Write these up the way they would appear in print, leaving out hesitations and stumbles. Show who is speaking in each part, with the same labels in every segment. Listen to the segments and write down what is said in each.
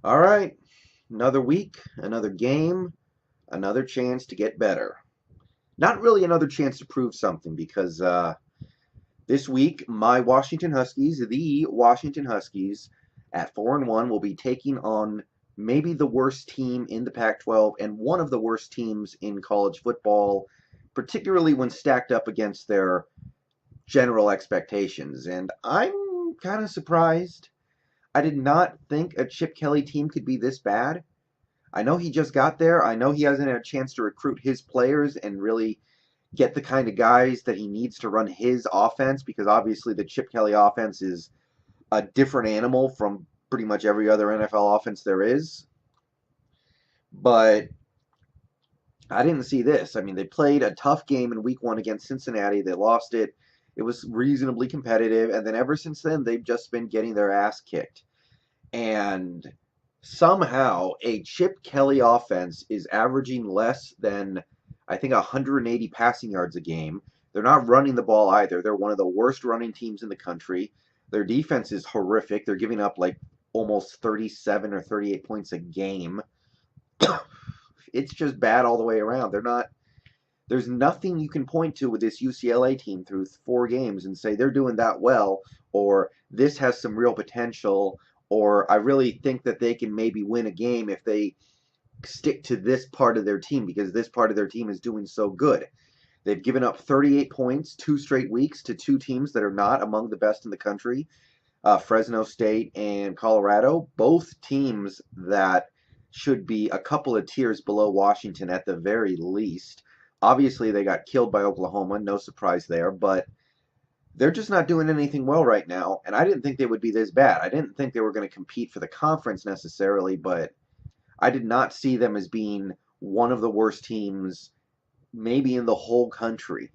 Speaker 1: All right, another week, another game, another chance to get better. Not really another chance to prove something because this week my Washington Huskies, the Washington Huskies, at 4-1, will be taking on maybe the worst team in the Pac-12 and one of the worst teams in college football, particularly when stacked up against their general expectations. And I'm kind of surprised. I did not think a Chip Kelly team could be this bad. I know he just got there. I know he hasn't had a chance to recruit his players and really get the kind of guys that he needs to run his offense because obviously the Chip Kelly offense is a different animal from pretty much every other NFL offense there is. But I didn't see this. I mean, they played a tough game in week 1 against Cincinnati. They lost it. It was reasonably competitive. And then ever since then, they've just been getting their ass kicked. And somehow a Chip Kelly offense is averaging less than, I think, 180 passing yards a game. They're not running the ball either. They're one of the worst running teams in the country. Their defense is horrific. They're giving up like almost 37 or 38 points a game. It's just bad all the way around. There's nothing you can point to with this UCLA team through 4 games and say they're doing that well, or this has some real potential, or I really think that they can maybe win a game if they stick to this part of their team because this part of their team is doing so good. They've given up 38 points 2 straight weeks to 2 teams that are not among the best in the country, Fresno State and Colorado, both teams that should be a couple of tiers below Washington at the very least. Obviously, they got killed by Oklahoma, no surprise there, but they're just not doing anything well right now, and I didn't think they would be this bad. I didn't think they were going to compete for the conference necessarily, but I did not see them as being one of the worst teams maybe in the whole country.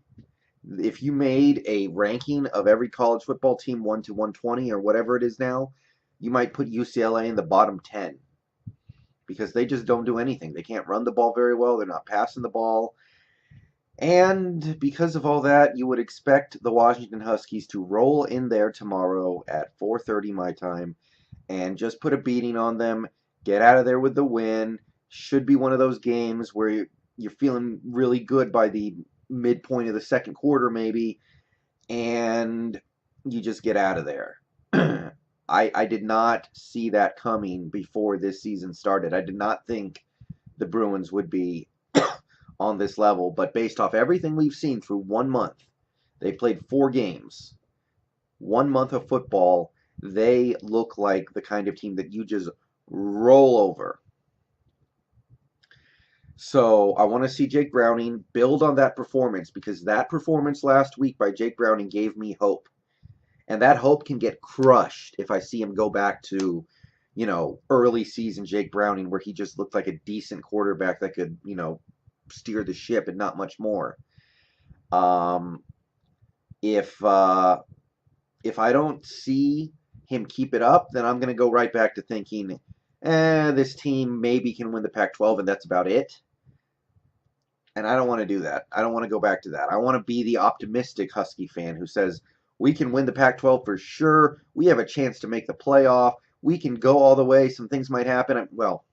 Speaker 1: If you made a ranking of every college football team 1 to 120 or whatever it is now, you might put UCLA in the bottom 10 because they just don't do anything. They can't run the ball very well. They're not passing the ball. And because of all that, you would expect the Washington Huskies to roll in there tomorrow at 4:30 my time and just put a beating on them, get out of there with the win. Should be one of those games where you're feeling really good by the midpoint of the second quarter maybe, and you just get out of there. I did not see that coming before this season started. I did not think the Bruins would be on this level, but based off everything we've seen through 1 month, they played 4 games, 1 month of football, they look like the kind of team that you just roll over. So I want to see Jake Browning build on that performance because that performance last week by Jake Browning gave me hope. And that hope can get crushed if I see him go back to, early season Jake Browning where he just looked like a decent quarterback that could, steer the ship and not much more. Um, if I don't see him keep it up, then I'm going to go right back to thinking, this team maybe can win the Pac-12 and that's about it. And I don't want to do that. I don't want to go back to that. I want to be the optimistic Husky fan who says we can win the Pac-12 for sure. We have a chance to make the playoff. We can go all the way. Some things might happen. Well,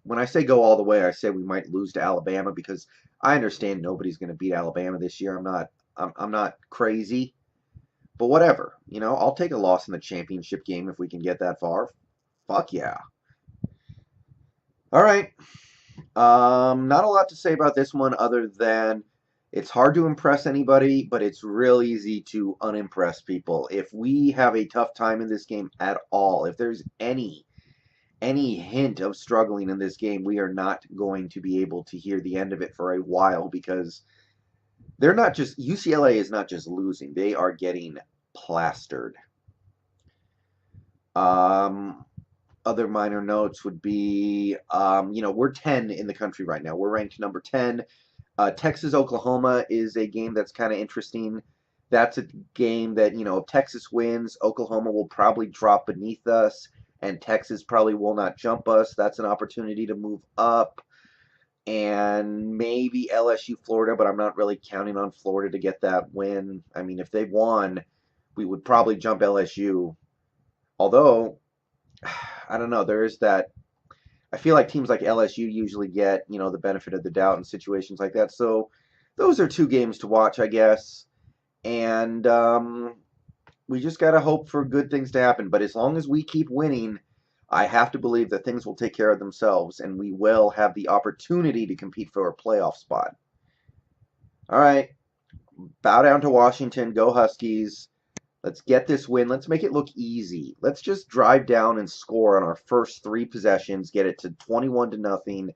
Speaker 1: when I say go all the way, I say we might lose to Alabama because I understand nobody's going to beat Alabama this year. I'm not crazy, but whatever. I'll take a loss in the championship game if we can get that far. Fuck yeah. All right. Not a lot to say about this one other than it's hard to impress anybody, but it's real easy to unimpress people. If we have a tough time in this game at all, if there's any hint of struggling in this game, we are not going to be able to hear the end of it for a while because they're not just UCLA is not just losing, they are getting plastered. Other minor notes would be, we're 10 in the country right now. We're ranked number 10. Texas Oklahoma is a game that's kind of interesting. That's a game that, if Texas wins, Oklahoma will probably drop beneath us, and Texas probably will not jump us. That's an opportunity to move up. And maybe LSU Florida, but I'm not really counting on Florida to get that win. I mean, if they won, we would probably jump LSU. Although, I don't know, there is that I feel like teams like LSU usually get, the benefit of the doubt in situations like that. So those are two games to watch, I guess. And we just got to hope for good things to happen. But as long as we keep winning, I have to believe that things will take care of themselves and we will have the opportunity to compete for a playoff spot. All right, bow down to Washington. Go Huskies. Let's get this win. Let's make it look easy. Let's just drive down and score on our first three possessions, get it to 21-0,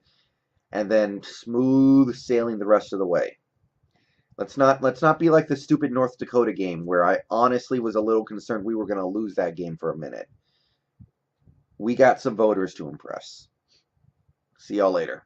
Speaker 1: and then smooth sailing the rest of the way. Let's not be like the stupid North Dakota game where I honestly was a little concerned we were going to lose that game for a minute. We got some voters to impress. See y'all later.